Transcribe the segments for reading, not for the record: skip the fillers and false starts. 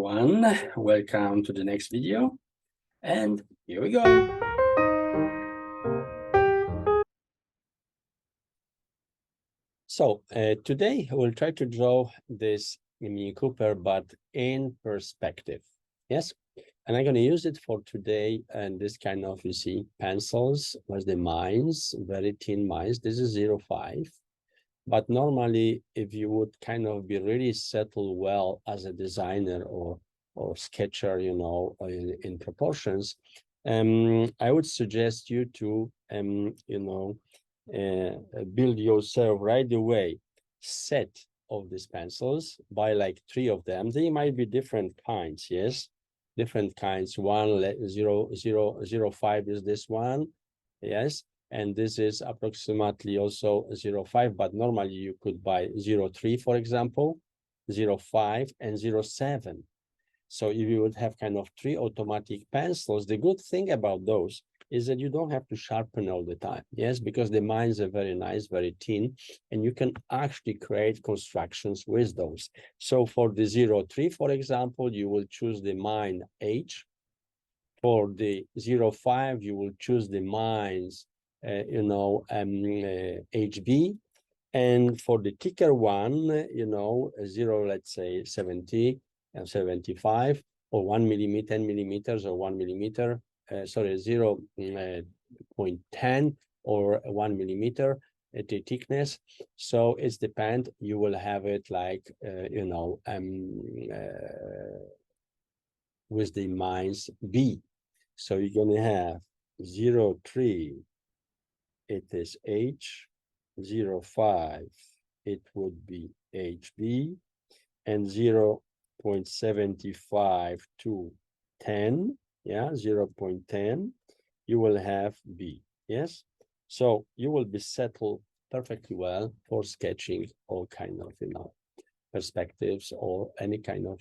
everyone. Welcome to the next video. And here we go. So today we'll try to draw this Mini Cooper, but in perspective. Yes. And I'm going to use it for today. And this kind of, you see, pencils with the mines, very thin mines. This is 0.5. But normally, if you would kind of be really settled well as a designer or sketcher, you know, in proportions, I would suggest you to, build yourself right away set of these pencils, buy like 3 of them. They might be different kinds, yes, different kinds. 0.5 is this one, yes, and this is approximately also 0.5, but normally you could buy 0.3, for example, 0.5 and 0.7. So if you would have kind of 3 automatic pencils, the good thing about those is that you don't have to sharpen all the time, yes, because the mines are very nice, very thin, and you can actually create constructions with those. So for the 0.3, for example, you will choose the mine H. For the 0.5, you will choose the mines, HB. And for the thicker one, 0, let's say 70 and 75, or 1 millimeter, 10 millimeters, or 1 millimeter, 0.10 or 1 millimeter the thickness. So it's depend. You will have it like with the mines B. So you're going to have 0.3, it is H, 0.5, it would be HB, and 0.75 to 10, yeah, 0.10, you will have B, yes? So you will be settled perfectly well for sketching all kind of, perspectives or any kind of,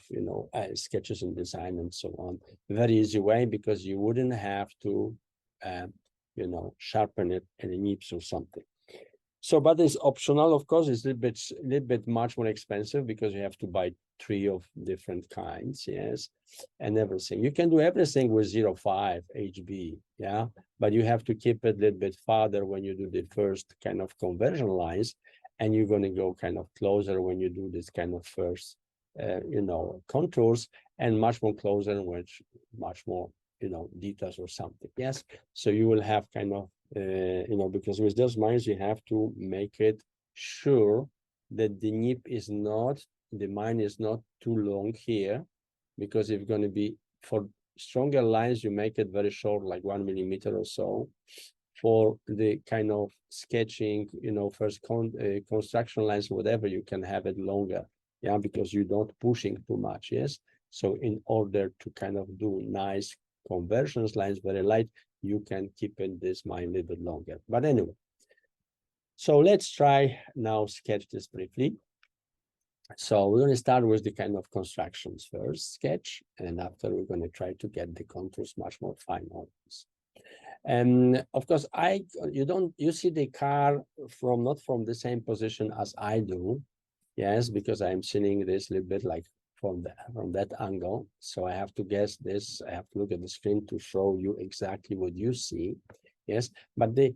sketches and design and so on. Very easy way, because you wouldn't have to, sharpen it and nips or something. So, but it's optional, of course. It's a little bit much more expensive because you have to buy 3 of different kinds, yes, and everything. You can do everything with 0.5 HB, yeah, but you have to keep it a little bit farther when you do the first kind of conversion lines, and you're going to go kind of closer when you do this kind of first, contours, and much more closer, which much more, details or something, yes. So you will have kind of, because with those mines, you have to make it sure that the nip is not, the mine is not too long here, because if going to be, for stronger lines, you make it very short, like 1 millimeter or so. For the kind of sketching, first construction lines, whatever, you can have it longer, yeah, because you don't pushing too much, yes. So in order to kind of do nice conversions lines, very light, you can keep in this mine a little bit longer. But anyway, so let's try now sketch this briefly. So we're going to start with the kind of constructions first, sketch, and after we're going to try to get the contours much more fine on this. And of course, you see the car not from the same position as I do, yes, because I'm seeing this a little bit like from that angle. So I have to guess this. I have to look at the screen to show you exactly what you see, yes. But the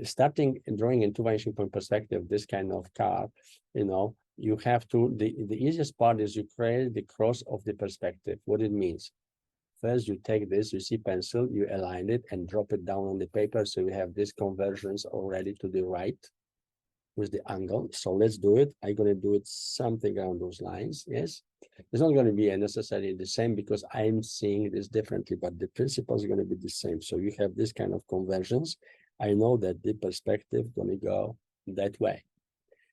starting and drawing in 2 vanishing point perspective, this kind of car, you have to, the easiest part is you create the cross of the perspective. What it means: first, you take this, you see pencil, you align it and drop it down on the paper. So you have these conversions already to the right with the angle. So let's do it. I'm going to do it something around those lines. Yes. It's not going to be necessarily the same because I'm seeing this differently, but the principle is going to be the same. So you have this kind of conversions. I know that the perspective is going to go that way.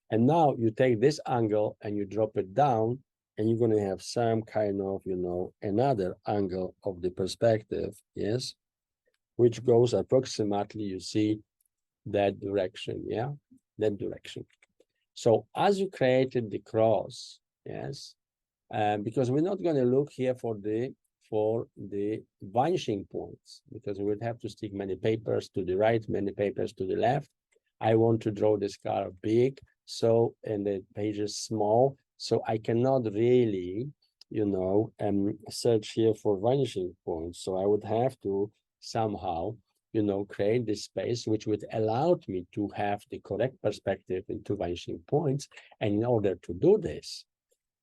And now you take this angle and you drop it down, and you're going to have some kind of, another angle of the perspective, yes, which goes approximately, you see, that direction, yeah, that direction. So as you created the cross, yes, because we're not going to look here for the vanishing points, because we would have to stick many papers to the right, many papers to the left. I want to draw this car big, so, and the page is small, so I cannot really search here for vanishing points. So I would have to somehow, create this space which would allow me to have the correct perspective in two vanishing points. And in order to do this,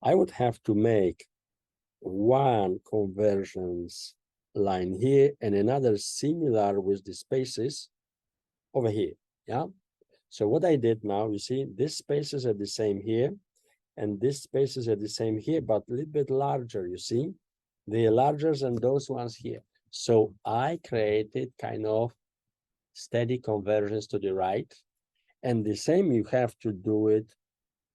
I would have to make one convergence line here and another similar with the spaces over here. Yeah. So what I did now, you see, these spaces are the same here, and these spaces are the same here, but a little bit larger, you see? They are larger than those ones here. So I created kind of steady convergence to the right. And the same you have to do it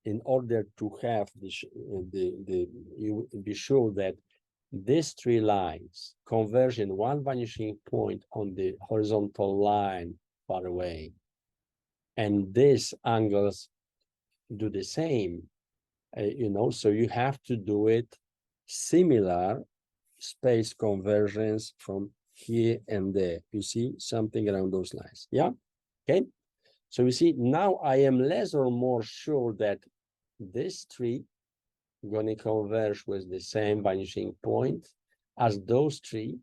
in order to have you be sure that these three lines converge in one vanishing point on the horizontal line far away. And these angles do the same, so you have to do it similar space convergence from here and there. You see something around those lines. Yeah. Okay. So you see, now I am less or more sure that this tree going to converge with the same vanishing point as those three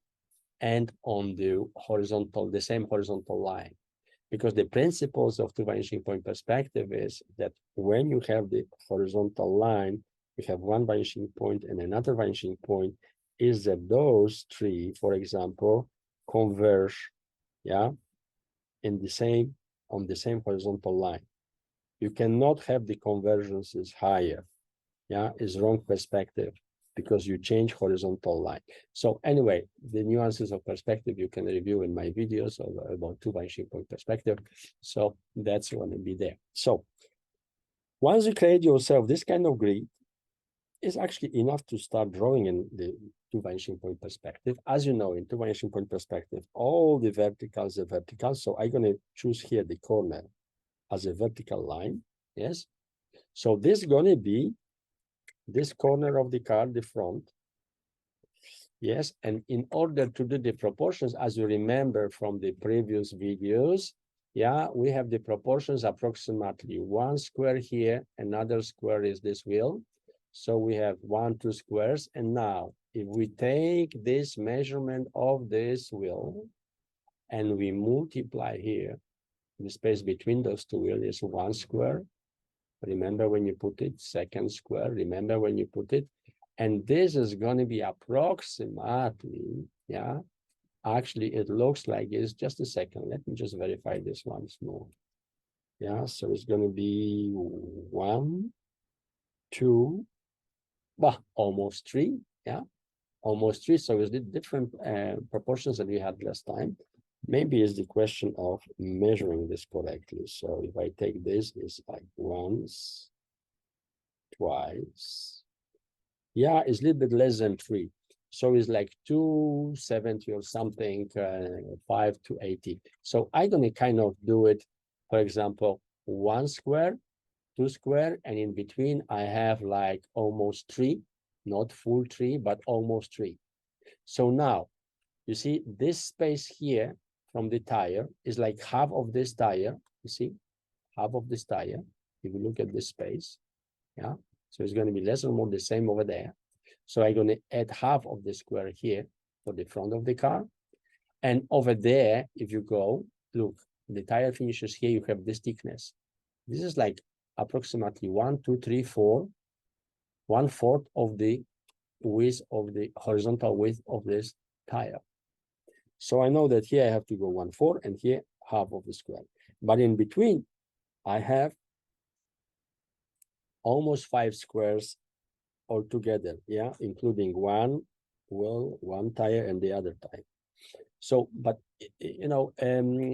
and on the same horizontal line. Because the principles of two vanishing point perspective is that when you have the horizontal line, you have one vanishing point and another vanishing point, is that those three, for example, converge, yeah, on the same horizontal line. You cannot have the convergences higher. Yeah, is wrong perspective because you change horizontal line. So anyway, the nuances of perspective you can review in my videos about two vanishing point perspective. So that's going to be there. So once you create yourself this kind of grid, is actually enough to start drawing in the two vanishing point perspective. As you know, in two vanishing point perspective, all the verticals are vertical. So I'm going to choose here the corner as a vertical line. Yes. So this is going to be this corner of the car, the front. Yes, and in order to do the proportions, as you remember from the previous videos, yeah, we have the proportions approximately one square here, another square is this wheel. So we have 1, 2 squares. And now if we take this measurement of this wheel and we multiply here, the space between those two wheels is 1 square. Remember when you put it, second square, remember when you put it, and this is going to be approximately, yeah, actually it looks like it's just a second. Let me just verify this once more. Yeah, so it's going to be 1, 2, well, almost 3, yeah, almost 3. So it's the different proportions that we had last time. Maybe it's the question of measuring this correctly. So if I take this, it's like once, twice. Yeah, it's a little bit less than 3. So it's like 270 or something, 5 to 80. So I'm going to kind of do it, for example, 1 square, 2 square, and in between I have like almost 3, not full 3, but almost 3. So now you see this space here from the tire is like half of this tire. You see, half of this tire. If you look at this space, yeah. So it's going to be less or more the same over there. So I'm going to add half of the square here for the front of the car. And over there, if you go, look, the tire finishes here, you have this thickness. This is like approximately 1, 2, 3, 4, 1/4 of the width of the horizontal width of this tire. So I know that here I have to go 1/4 and here half of the square. But in between, I have almost 5 squares altogether, yeah, including one wheel, one tire, and the other tire. So, but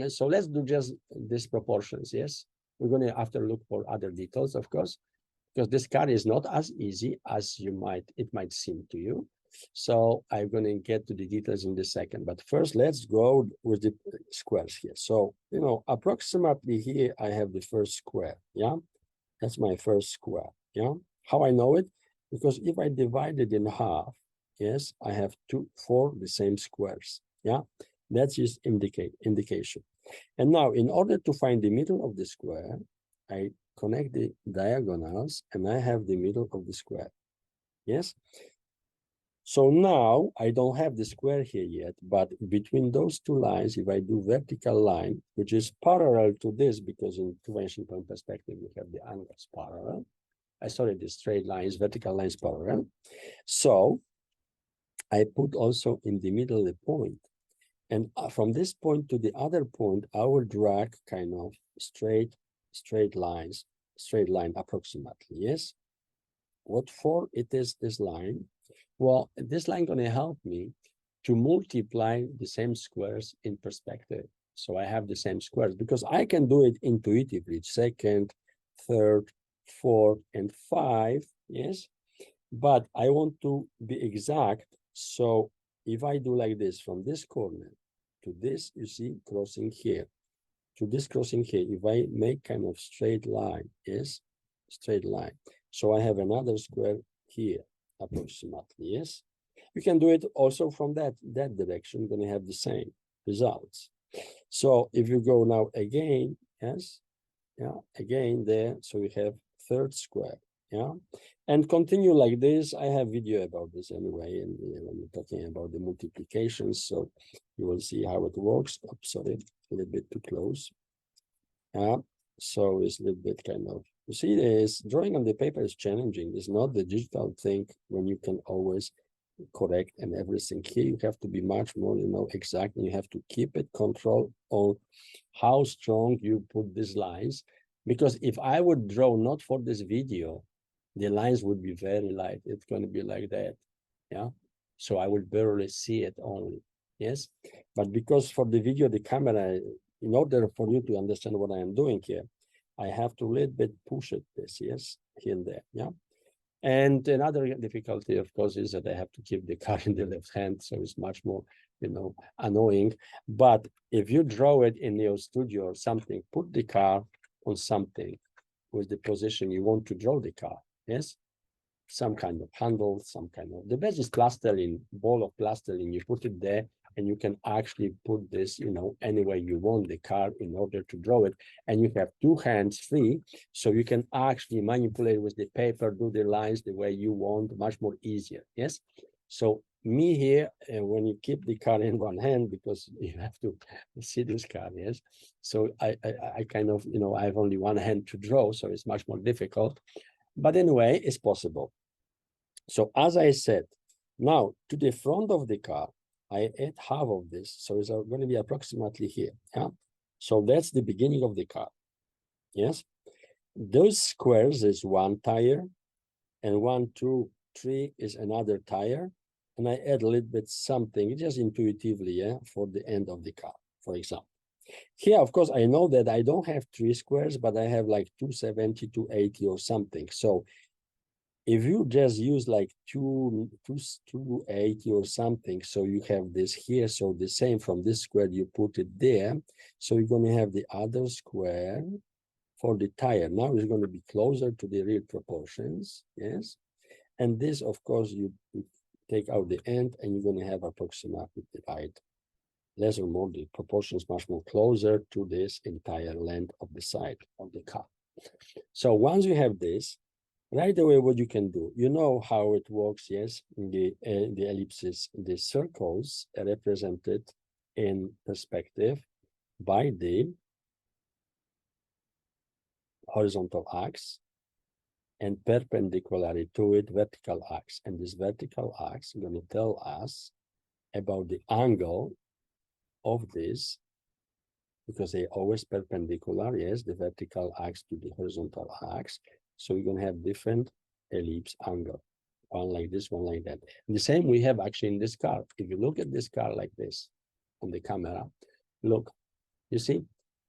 so let's do just these proportions. Yes, we're going to have to look for other details, of course, because this car is not as easy as it might seem to you. So I'm going to get to the details in a second. But first, let's go with the squares here. So, approximately here I have the first square. Yeah, that's my first square. Yeah, how I know it? Because if I divide it in half, yes, I have 4 the same squares. Yeah, that's just indication. And now, in order to find the middle of the square, I connect the diagonals and I have the middle of the square. Yes. So now I don't have the square here yet, but between those two lines, if I do vertical line, which is parallel to this, because in two-dimensional point perspective, you have the angles parallel. Sorry, the straight lines, vertical lines parallel. So I put also in the middle the point. And from this point to the other point, I will drag kind of straight line approximately, yes? What for it is this line? Well, this line gonna help me to multiply the same squares in perspective. So I have the same squares because I can do it intuitively, second, third, fourth, and 5, yes? But I want to be exact. So if I do like this, from this corner to this, you see, crossing here, to this crossing here, if I make kind of straight line, yes, straight line. So I have another square here, approximately, yes. You can do it also from that direction, going to have the same results. So if you go now again, yes, yeah, again there, so we have third square, yeah, and continue like this. I have video about this anyway, and when we're talking about the multiplications, so you will see how it works. Oh, sorry, a little bit too close. Yeah, so it's a little bit kind of, you see, this drawing on the paper is challenging. It's not the digital thing when you can always correct and everything. Here you have to be much more, exact, and you have to keep it control on how strong you put these lines. Because if I would draw not for this video, the lines would be very light. It's going to be like that. Yeah. So I will barely see it only. Yes. But because for the video, the camera, in order for you to understand what I am doing here, I have to a little bit push it this, yes, here and there. Yeah. And another difficulty, of course, is that I have to keep the car in the left hand. So it's much more, annoying. But if you draw it in your studio or something, put the car on something with the position you want to draw the car. Yes. Some kind of handle, some kind of, the best is plasterling, ball of plasterling. You put it there and you can actually put this, anywhere you want the car in order to draw it. And you have two hands free. So you can actually manipulate with the paper, do the lines the way you want, much more easier. Yes. So me here, when you keep the car in one hand, because you have to see this car, yes. So I kind of, I have only one hand to draw, so it's much more difficult. But anyway, it's possible. So as I said, now to the front of the car, I add half of this. So it's going to be approximately here. Yeah. So that's the beginning of the car. Yes. Those squares is one tire, and 1, 2, 3 is another tire. And I add a little bit something just intuitively, yeah, for the end of the car, for example. Here, of course, I know that I don't have 3 squares, but I have like 270, 280 or something. So if you just use like 280 or something, so you have this here, so the same from this square, you put it there. So you're going to have the other square for the tire. Now it's going to be closer to the real proportions, yes. And this, of course, you take out the end and you're going to have approximately the right, less or more, the proportions much more closer to this entire length of the side of the car. So once you have this, right away, what you can do, you know how it works, yes? The ellipses, the circles are represented in perspective by the horizontal axis and perpendicularly to it, vertical axis. And this vertical axis is going to tell us about the angle of this, because they always perpendicular, yes, the vertical axis to the horizontal axis. So we're going to have different ellipse angle, one like this, one like that. And the same we have actually in this car. If you look at this car like this on the camera, look, you see,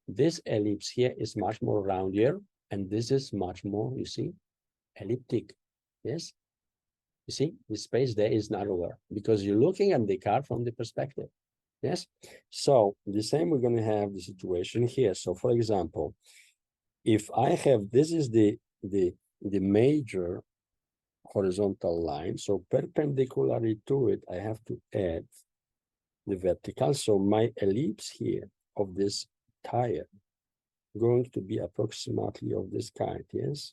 this ellipse here is much more roundier, and this is much more, you see, elliptic. Yes, you see, the space there is narrower because you're looking at the car from the perspective. Yes, so the same we're going to have the situation here. So for example, if I have, this is the major horizontal line, so perpendicularly to it, I have to add the vertical. So my ellipse here of this tire going to be approximately of this kind, yes.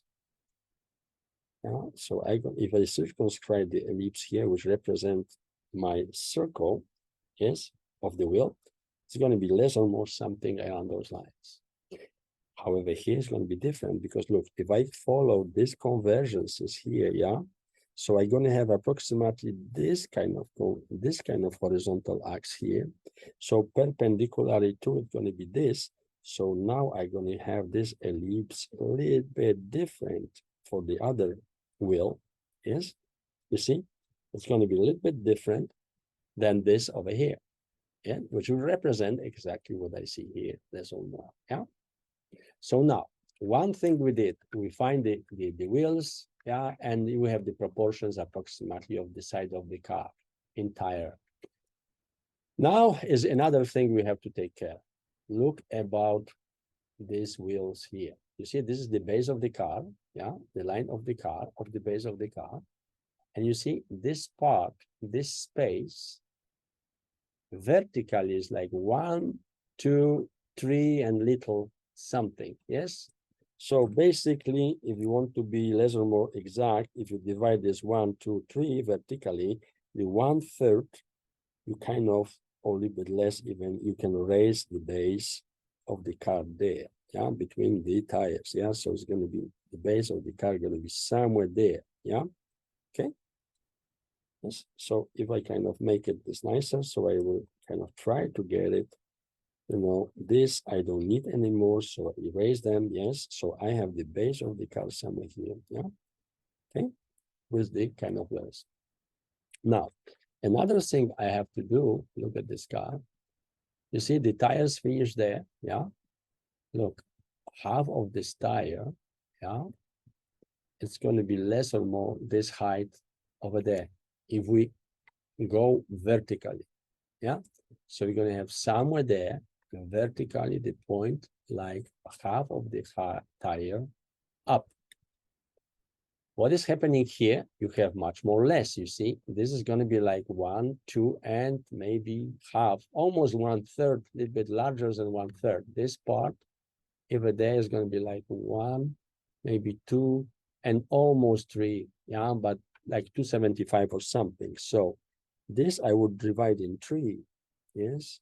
Yeah, so if I circumscribe the ellipse here, which represent my circle, yes, of the wheel, it's going to be less or more something along those lines. However, here it's going to be different because look, if I follow these convergences here, yeah, so I'm going to have approximately this kind of horizontal axis here. So perpendicularly to it's going to be this. So now I'm going to have this ellipse a little bit different for the other wheel. Yes, you see, it's going to be a little bit different than this over here. Yeah, which will represent exactly what I see here. That's all more. Yeah. So now, one thing we did, we find the wheels, yeah, and we have the proportions approximately of the side of the car, entire. Now is another thing we have to take care. Look about these wheels here. You see, this is the base of the car, yeah, the line of the car, of the base of the car. And you see this part, this space, vertically is like 1, 2, 3, and little something, yes? So basically, if you want to be less or more exact, if you divide this 1, 2, 3 vertically, the 1/3, you kind of, or a little bit less even, you can raise the base of the car there, yeah, between the tires, yeah? So it's going to be, the base of the car going to be somewhere there, yeah? Okay. Yes. So if I kind of make it this nicer, so I will kind of try to get it, you know, this I don't need anymore, so erase them, yes. So I have the base of the car somewhere here, yeah, okay, with the kind of layers. Now, another thing I have to do, look at this car. You see the tires finish there, yeah? Look, half of this tire, yeah, it's going to be less or more this height over there if we go vertically, yeah? So we're going to have somewhere there, vertically, the point, like half of the tire up. What is happening here? You have much more less, you see? This is going to be like 1, 2, and maybe half, almost 1/3, a little bit larger than 1/3. This part over there is going to be like 1, maybe 2, and almost 3, yeah, but like 275 or something. So this I would divide in 3, yes?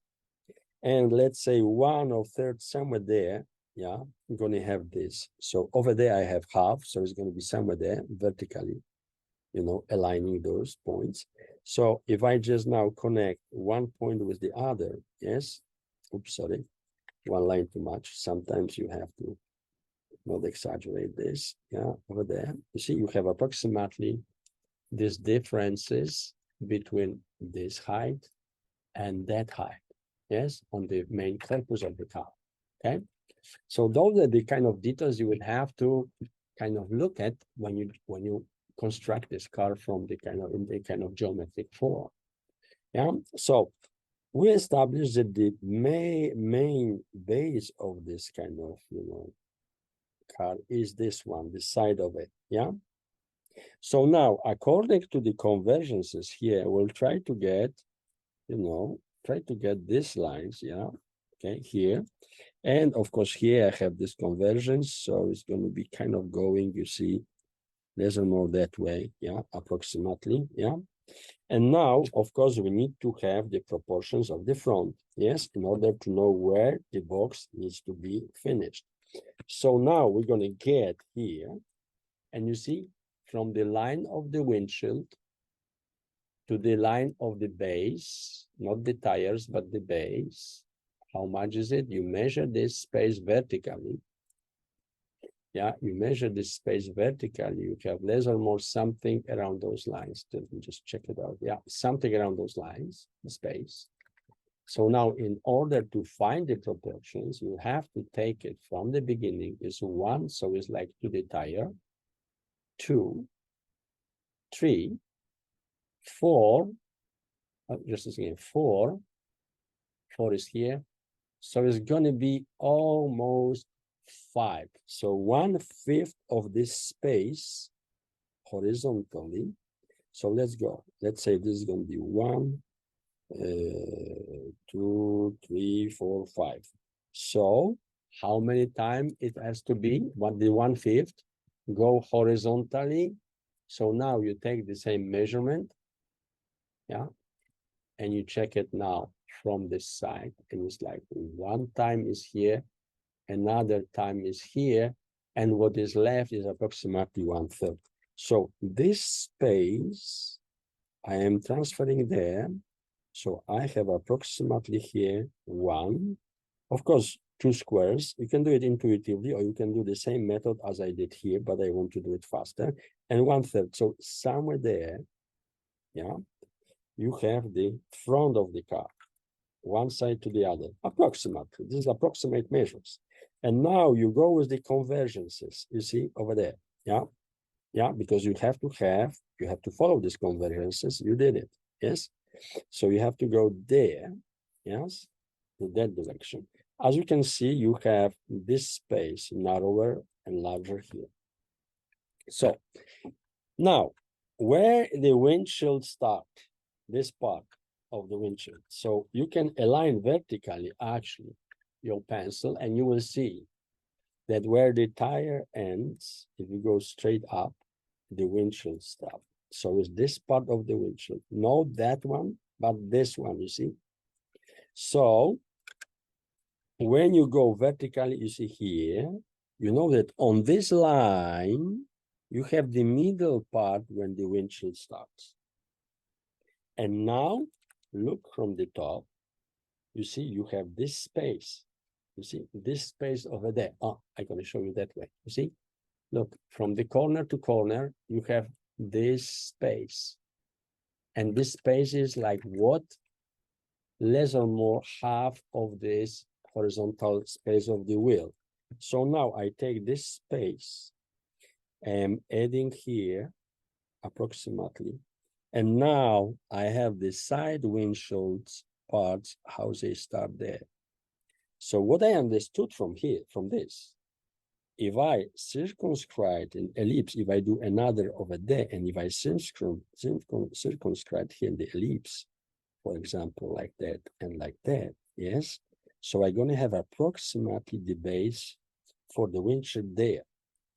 And let's say 1/3 somewhere there, yeah, I'm going to have this. So over there I have half, so it's going to be somewhere there vertically, you know, aligning those points. So if I just now connect one point with the other, yes, oops, sorry, one line too much. Sometimes you have to not exaggerate this, yeah, over there. You see, you have approximately these differences between this height and that height, yes, on the main corpus of the car, okay? So those are the kind of details you would have to kind of look at when you construct this car from the kind of in the kind of geometric form. Yeah. So we established that the main base of this kind of car is this one, the side of it. Yeah. So now, according to the convergences here, we'll try to get these lines. Yeah. Okay. Here. And of course, here I have this convergence, so it's going to be kind of going, you see, less or more that way, yeah, approximately, yeah. And now, of course, we need to have the proportions of the front, yes, in order to know where the box needs to be finished. So now we're going to get here, and you see, from the line of the windshield to the line of the base, not the tires, but the base, how much is it? You measure this space vertically. Yeah, you measure this space vertically. You have less or more something around those lines. Let me just check it out. Yeah, something around those lines, the space. So now, in order to find the proportions, you have to take it from the beginning. Is 1, so it's like to the tire. 2, 3, 4. Just a second. 4. 4 is here. So it's going to be almost 5. So 1/5 of this space horizontally. So let's go. Let's say this is going to be 1, 2, 3, 4, 5. So how many times it has to be? What the 1/5 go horizontally So now you take the same measurement, yeah, and you check it now from this side, and it's like one time is here, another time is here, and what is left is approximately 1/3. So this space I am transferring there. So I have approximately here 1, of course, 2 squares. You can do it intuitively, or you can do the same method as I did here, but I want to do it faster. And 1/3. So somewhere there, yeah, you have the front of the car, one side to the other, approximately. These are approximate measures. And now you go with the convergences, you see over there, yeah? Yeah, because you have to follow these convergences. You did it, yes? So you have to go there, yes, in that direction. As you can see, you have this space narrower and larger here. So now, where the windshield start, this part of the windshield. So you can align vertically, actually, your pencil, and you will see that where the tire ends, if you go straight up, the windshield stop. So it's this part of the windshield, not that one, but this one, you see. So when you go vertically, you see here, you know that on this line, you have the middle part when the windshield starts. And now look from the top, you see you have this space. You see this space over there. Oh, I'm going to show you that way. You see, look, from the corner to corner, you have this space. And this space is like what? Less or more half of this horizontal space of the wheel. So now I take this space, I'm adding here approximately, and now I have the side windshields parts, how they start there. So what I understood from here, from this, if I circumscribe an ellipse, if I do another over there, and if I circumscribe here in the ellipse, for example, like that and like that, yes? So I'm going to have approximately the base for the windshield there.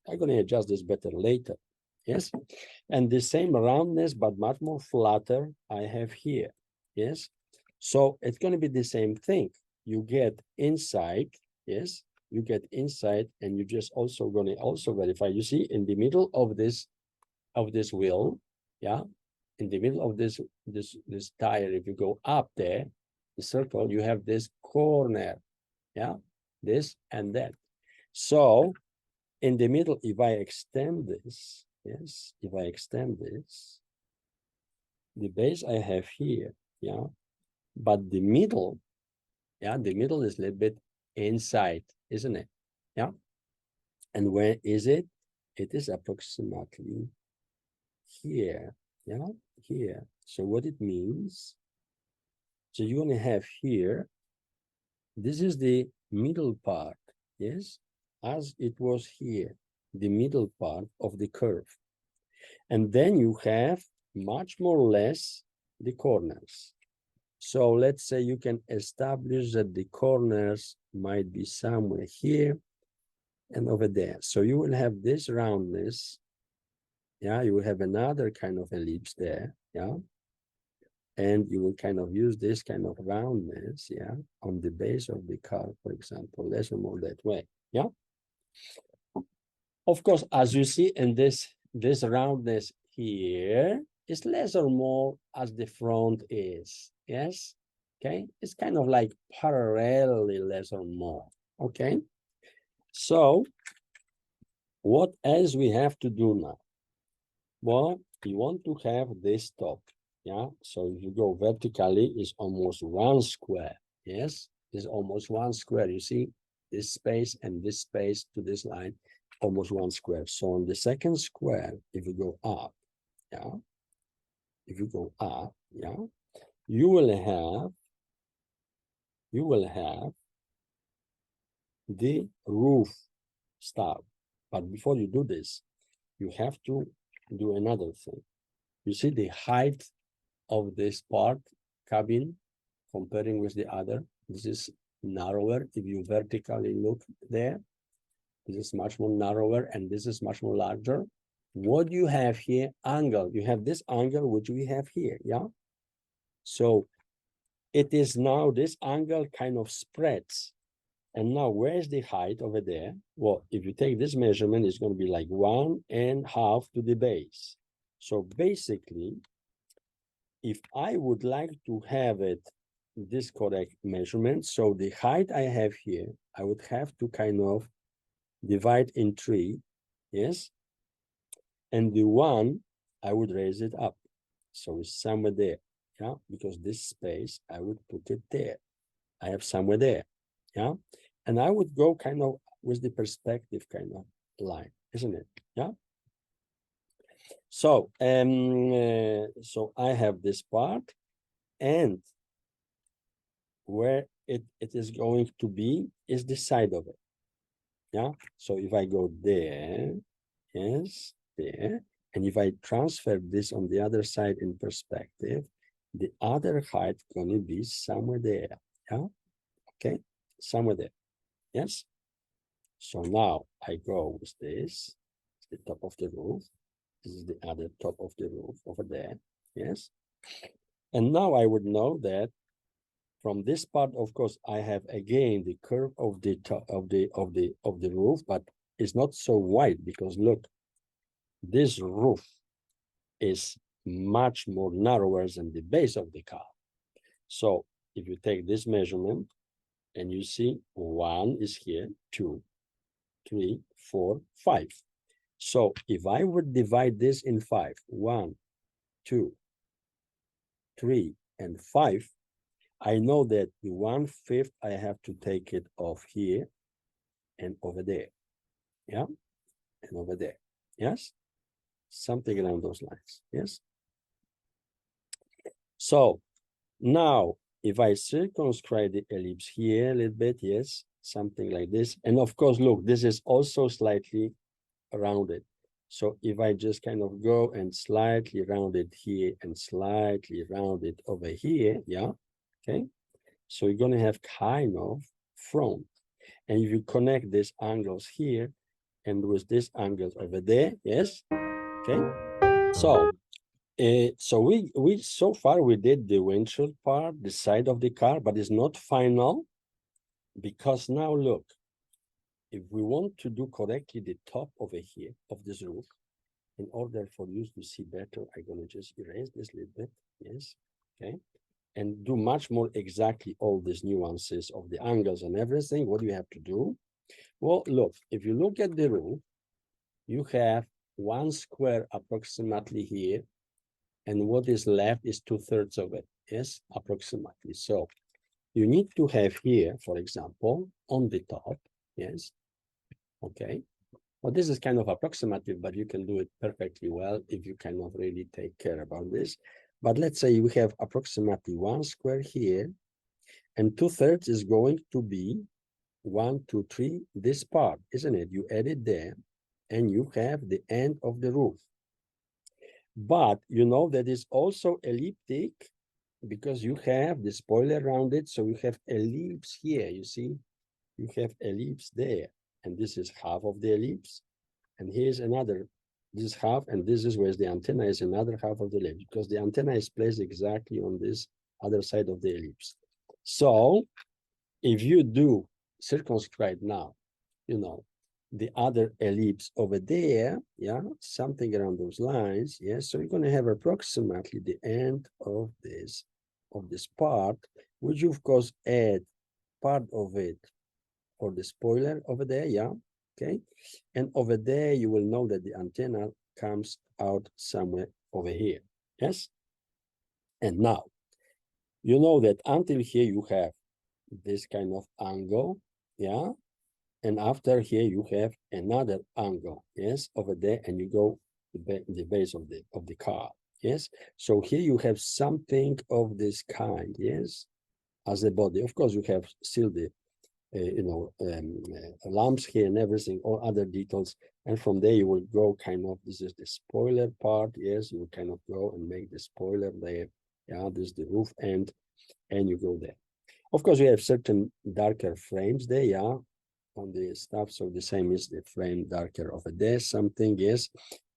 I'm going to adjust this better later, yes? And the same roundness, but much more flatter, I have here, yes? So it's going to be the same thing. You get inside, yes? You get inside, and you just also going to also verify. You see, in the middle of this wheel, yeah, in the middle of this tire, if you go up there, the circle, you have this corner, yeah, this and that. So in the middle, if I extend this, yes, if I extend this, the base I have here, yeah, but the middle, yeah, the middle is a little bit inside, isn't it? Yeah. And where is it? It is approximately here, yeah, here. So what it means, so you're going to have here, this is the middle part, yes, as it was here, the middle part of the curve. And then you have much more or less the corners. So let's say you can establish that the corners might be somewhere here and over there. So you will have this roundness. Yeah, you will have another kind of ellipse there. Yeah. And you will kind of use this kind of roundness, yeah, on the base of the car, for example, less or more that way. Yeah. Of course, as you see in this roundness here is less or more as the front is. Yes. Okay. It's kind of like parallelly less or more. Okay. So what else we have to do now? Well, you want to have this top. Yeah. So if you go vertically, it's almost 1 square. Yes. It's almost 1 square. You see this space and this space to this line, almost 1 square. So on the second square, if you go up, yeah, if you go up, yeah, you will have the roof start. But before you do this, you have to do another thing. You see the height of this part, cabin, comparing with the other. This is narrower. If you vertically look there, this is much more narrower, and this is much more larger. What do you have here? Angle. You have this angle, which we have here, yeah? So it is now this angle kind of spreads. And now where's the height over there? Well, if you take this measurement, it's going to be like 1.5 to the base. So basically, if I would like to have it, this correct measurement, so the height I have here, I would have to kind of divide in 3, yes? And the 1, I would raise it up. So it's somewhere there, yeah? Because this space, I would put it there. I have somewhere there, yeah? And I would go kind of with the perspective kind of line, isn't it? Yeah. So, so I have this part, and where it is going to be is the side of it. Yeah. So if I go there, yes, there, and if I transfer this on the other side in perspective, the other height gonna be somewhere there. Yeah. Okay. Somewhere there. Yes. So now I go with this, the top of the roof. This is the other top of the roof over there. Yes. And now I would know that from this part, of course, I have again the curve of the top of the roof, but it's not so wide because look, this roof is much more narrower than the base of the car. So if you take this measurement and you see 1 is here, 2, 3, 4, 5. So if I would divide this in 5, 1, 2, 3, and 5, I know that the 1/5 I have to take it off here and over there. Yeah, and over there. Yes, something around those lines. Yes. So now if I circumscribe the ellipse here a little bit, yes, something like this. And of course, look, this is also slightly rounded. So if I just kind of go and slightly round it here and slightly round it over here, yeah, okay. So you're going to have kind of front. And if you connect these angles here and with these angles over there, yes, okay. So, so we so far we did the windshield part, the side of the car, but it's not final because now look, if we want to do correctly the top over here of this roof, in order for you to see better, I'm going to just erase this a little bit, yes, okay, and do much more exactly all these nuances of the angles and everything. What do you have to do? Well, look, if you look at the roof, you have 1 square approximately here, and what is left is 2/3 of it, yes, approximately. So you need to have here, for example, on the top, yes, okay. Well, this is kind of approximative, but you can do it perfectly well if you cannot really take care about this. But let's say we have approximately 1 square here, and 2/3 is going to be 1, 2, 3, this part, isn't it? You add it there, and you have the end of the roof. But you know that is also elliptic because you have the spoiler around it. So you have ellipse here, you see? You have ellipse there. And this is half of the ellipse. And here's another, this is half, and this is where the antenna is another half of the ellipse because the antenna is placed exactly on this other side of the ellipse. So if you do circumscribe now, you know, the other ellipse over there, yeah, something around those lines, yes. So you're going to have approximately the end of this part, which you of course add part of it for the spoiler over there, yeah, okay. And over there, you will know that the antenna comes out somewhere over here, yes. And now, you know that until here you have this kind of angle, yeah. And after here, you have another angle, yes, over there, and you go the base of the car, yes. So here you have something of this kind, yes, as a body. Of course, you have still the lamps here and everything, all other details. And from there, you will go kind of, this is the spoiler part, yes, you will kind of go and make the spoiler there. Yeah, this is the roof end, and you go there. Of course, you have certain darker frames there, yeah, on the stuff. So the same is the frame darker over there, something, yes.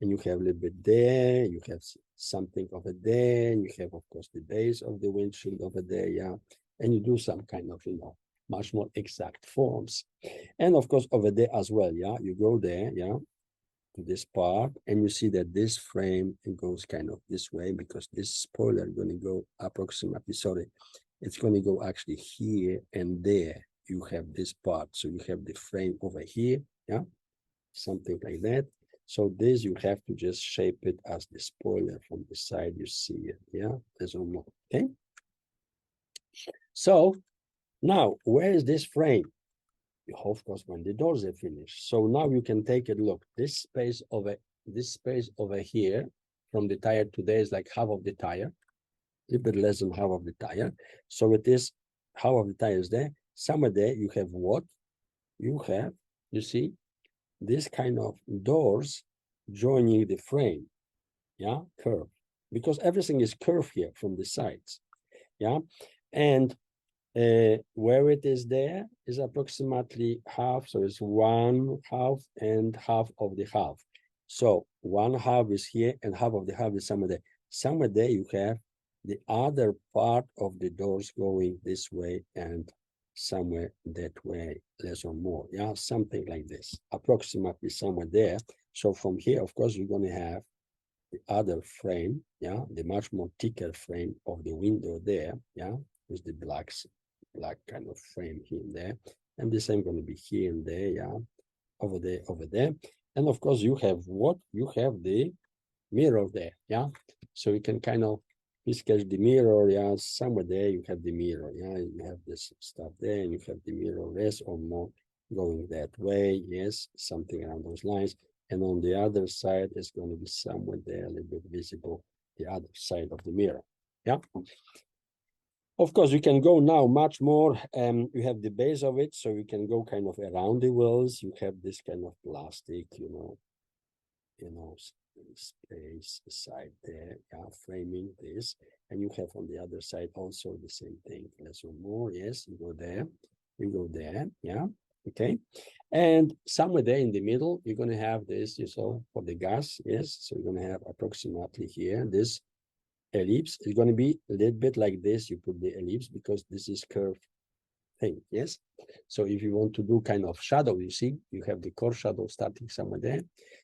And you have a little bit there, you have something over there, and you have, of course, the base of the windshield over there, yeah. And you do some kind of, much more exact forms. And of course, over there as well, yeah, you go there, yeah, to this part, and you see that this frame, it goes kind of this way because this spoiler going to go approximately, sorry, it's going to go actually here and there. You have this part, so you have the frame over here, yeah, something like that. So this you have to just shape it as the spoiler from the side you see it, yeah, there's no more, okay? So now, where is this frame? Of course, when the doors are finished. So now you can take a look. This space over here from the tire to there is like half of the tire, a little bit less than half of the tire. So it is half of the tire is there. Somewhere there you have what? You have, you see, this kind of doors joining the frame, yeah, curve. Because everything is curved here from the sides, yeah. And where it is there is approximately half, so it's 1/2 and half of the half. So 1/2 is here and half of the half is somewhere there. Somewhere there you have the other part of the doors going this way and somewhere that way, less or more, yeah, something like this, approximately somewhere there. So from here, of course, you're going to have the other frame, yeah, the much more thicker frame of the window there, yeah, with the black kind of frame here and there. And the same going to be here and there, yeah, over there. And of course, you have what? You have the mirror there, yeah. So you can kind of sketch the mirror, yeah, somewhere there you have the mirror, yeah, you have this stuff there, and you have the mirror less or more going that way, yes, something around those lines. And on the other side, it's going to be somewhere there, a little bit visible, the other side of the mirror, yeah. Of course, you can go now much more. You have the base of it, so you can go kind of around the wheels. You have this kind of plastic, space side there, yeah, framing this, and you have on the other side also the same thing, less or more. Yes, you go there, yeah, okay. And somewhere there in the middle, you're going to have this, for the gas, yes. So you're going to have approximately here this ellipse is going to be a little bit like this. You put the ellipse because this is curved thing, yes. So if you want to do kind of shadow, you see, you have the core shadow starting somewhere there.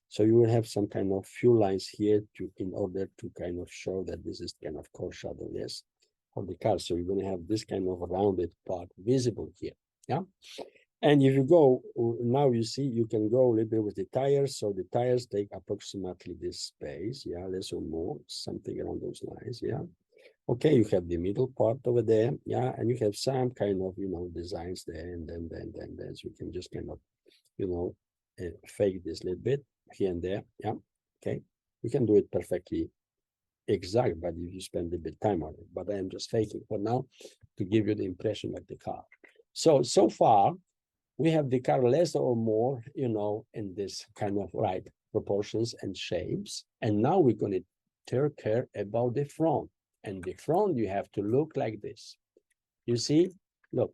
So you will have some kind of few lines here in order to kind of show that this is kind of core shadow, yes, of the car. So you're going to have this kind of rounded part visible here, yeah. And if you go, now you see, you can go a little bit with the tires. So the tires take approximately this space, yeah, less or more, something around those lines, yeah. Okay, you have the middle part over there, yeah, and you have some kind of, designs there, and then so you can just kind of, fake this little bit here and there, yeah, okay. You can do it perfectly exact, but if you spend a bit time on it, but I am just faking for now to give you the impression of the car. So far, we have the car less or more, in this kind of right proportions and shapes. And now we're going to take care about the front. And the front, you have to look like this. You see, look,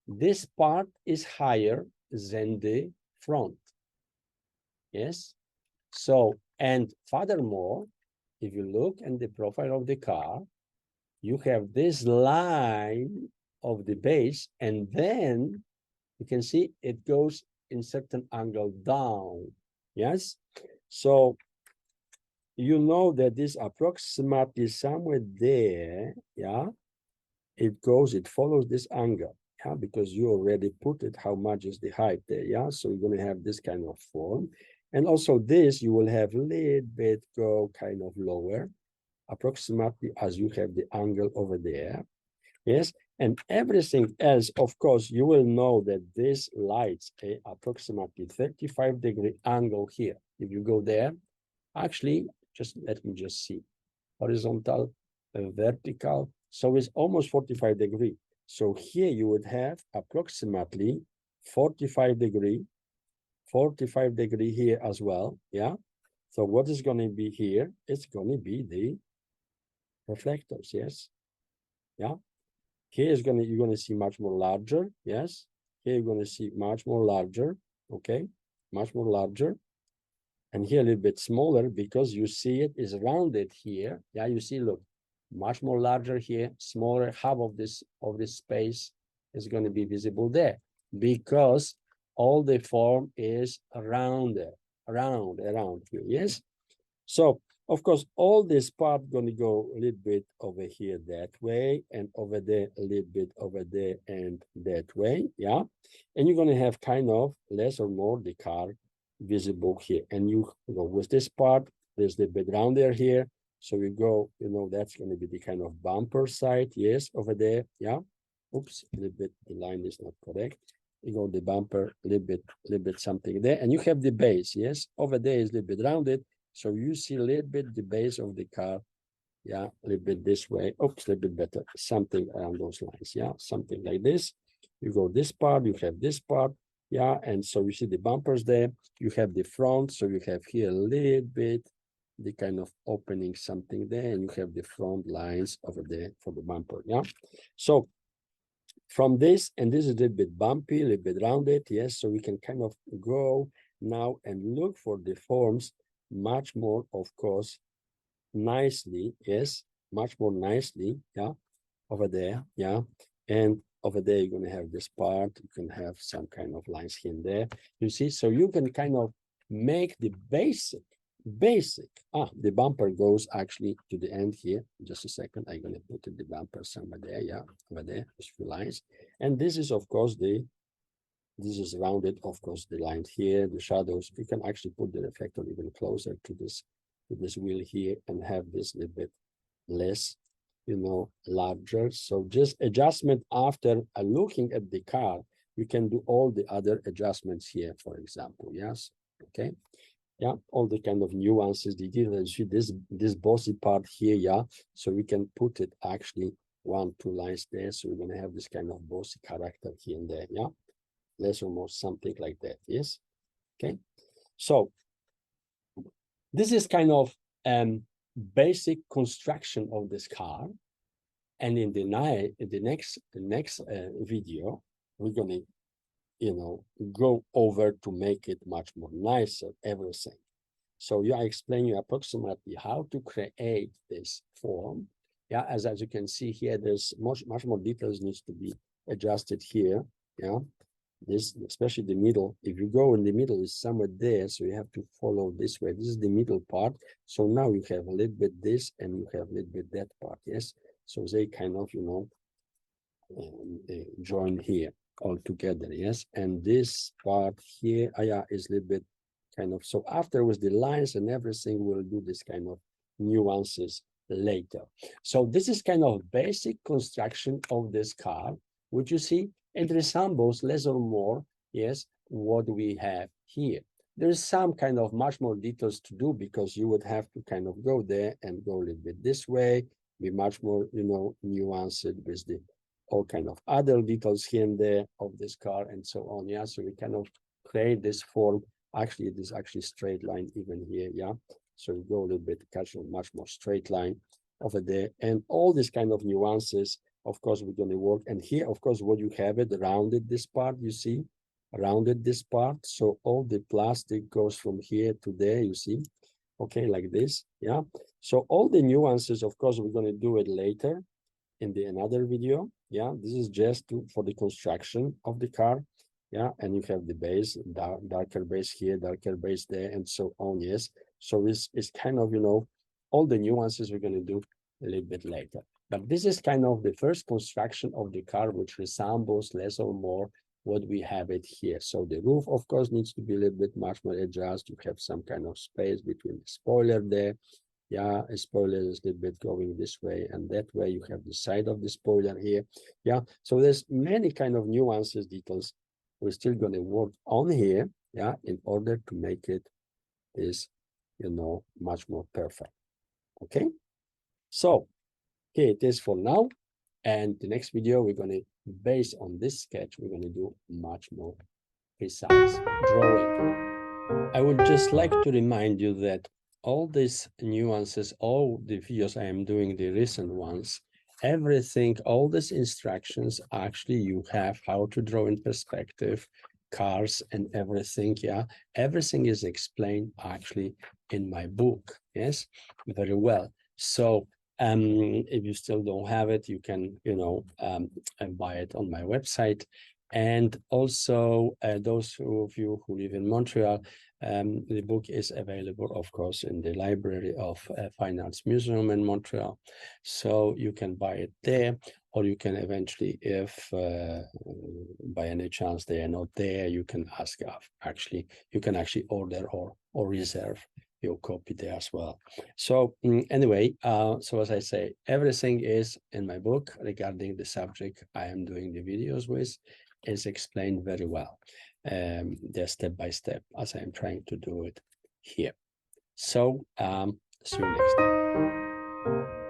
this part is higher than the front. Yes. So, and furthermore, if you look at the profile of the car, you have this line of the base, and then you can see it goes in certain angle down. Yes. So you know that this approximately somewhere there, yeah, it follows this angle, yeah, because you already put it, how much is the height there, yeah. So you're going to have this kind of form. And also this, you will have a little bit go kind of lower, approximately as you have the angle over there. Yes, and everything else, of course, you will know that this lights approximately 35-degree angle here. If you go there, actually, just let me just see, horizontal, vertical, so it's almost 45-degree. So here you would have approximately 45-degree here as well, yeah. So what is going to be here? It's going to be the reflectors, yes, yeah. Here is you're going to see much more larger, yes, Here you're going to see much more larger, okay, much more larger. And here a little bit smaller because you see it is rounded here. Yeah, you see, look, much more larger here, smaller. Half of this space is going to be visible there because all the form is around here. Yes. So of course, all this part going to go a little bit over here that way, and over there a little bit over there and that way. Yeah, and you're going to have kind of less or more the car visible here, and you go with this part. There's the bit round there here, so you go, you know, that's going to be the kind of bumper side. Yes, over there. Yeah, oops, a little bit, the line is not correct. You go the bumper, a little bit something there, and you have the base. Yes, over there is a little bit rounded, so you see a little bit the base of the car. Yeah, a little bit this way. Oops, a little bit better, something around those lines. Yeah, something like this. You go this part, you have this part. Yeah, and so you see the bumpers there. You have the front, so you have here a little bit the kind of opening something there, and you have the front lines over there for the bumper. Yeah, so from this, and this is a little bit bumpy, a little bit rounded. Yes, so we can kind of go now and look for the forms much more, of course, nicely. Yes, much more nicely. Yeah, over there. Yeah, and over there you're going to have this part. You can have some kind of lines here and there. You see, so you can kind of make the basic. The bumper goes actually to the end here. Just a second, I'm going to put the bumper somewhere there. Yeah, over there, just a few lines. And this is, of course, this is rounded, of course, the line here, the shadows. You can actually put the reflector even closer to this wheel here and have this a little bit less, you know, larger. So just adjustment after looking at the car, you can do all the other adjustments here, for example. Yes, okay. Yeah, all the kind of nuances, the details. See this bossy part here. Yeah, so we can put it actually 1-2 lines there. So we're gonna have this kind of bossy character here and there. Yeah, less or more something like that. Yes, okay. So this is kind of basic construction of this car, and in the next video we're gonna, you know, go over to make it much more nicer, everything. So I explain you approximately how to create this form. Yeah, as you can see here, there's much more details needs to be adjusted here. Yeah, this, especially the middle. If you go in the middle, is somewhere there, so you have to follow this way. This is the middle part. So now you have a little bit this, and you have a little bit that part. Yes, so they kind of, you know, join here all together. Yes, and this part here, yeah, is a little bit kind of. So after with the lines and everything, we'll do this kind of nuances later. So this is kind of basic construction of this car, which you see it resembles less or more, yes, what we have here. There's some kind of much more details to do because you would have to kind of go there and go a little bit this way, be much more, you know, nuanced with the all kind of other details here and there of this car and so on. Yeah, so we kind of create this form. Actually, it is actually straight line even here. Yeah, so you go a little bit, catch a much more straight line over there, and all these kind of nuances. Of course, we're going to work. And here, of course, what you have it rounded this part, you see, rounded this part. So all the plastic goes from here to there, you see, okay, like this. Yeah. So all the nuances, of course, we're going to do it later in another video. Yeah, this is just for the construction of the car. Yeah, and you have the base, darker base here, darker base there, and so on. Yes, so it's kind of, you know, all the nuances we're going to do a little bit later. But this is kind of the first construction of the car, which resembles less or more what we have it here. So the roof, of course, needs to be a little bit much more adjusted. You have some kind of space between the spoiler there. Yeah, a spoiler is a little bit going this way and that way. You have the side of the spoiler here. Yeah, so there's many kind of nuances, details. We're still going to work on here, yeah, in order to make it is, you know, much more perfect. Okay, so here it is for now. And the next video, we're going to, based on this sketch, we're going to do much more precise drawing. I would just like to remind you that all these nuances, all the videos I am doing, the recent ones, everything, all these instructions, actually you have how to draw in perspective, cars and everything. Yeah, everything is explained actually in my book. Yes, very well. So if you still don't have it, you can, buy it on my website. And also those of you who live in Montreal, the book is available, of course, in the library of Fine Arts Museum in Montreal. So you can buy it there, or you can eventually, if by any chance they are not there, you can ask, you can actually order or reserve your copy there as well. So anyway, so as I say, everything is in my book regarding the subject I am doing the videos with, is explained very well. They're step by step as I'm trying to do it here. So see you next time.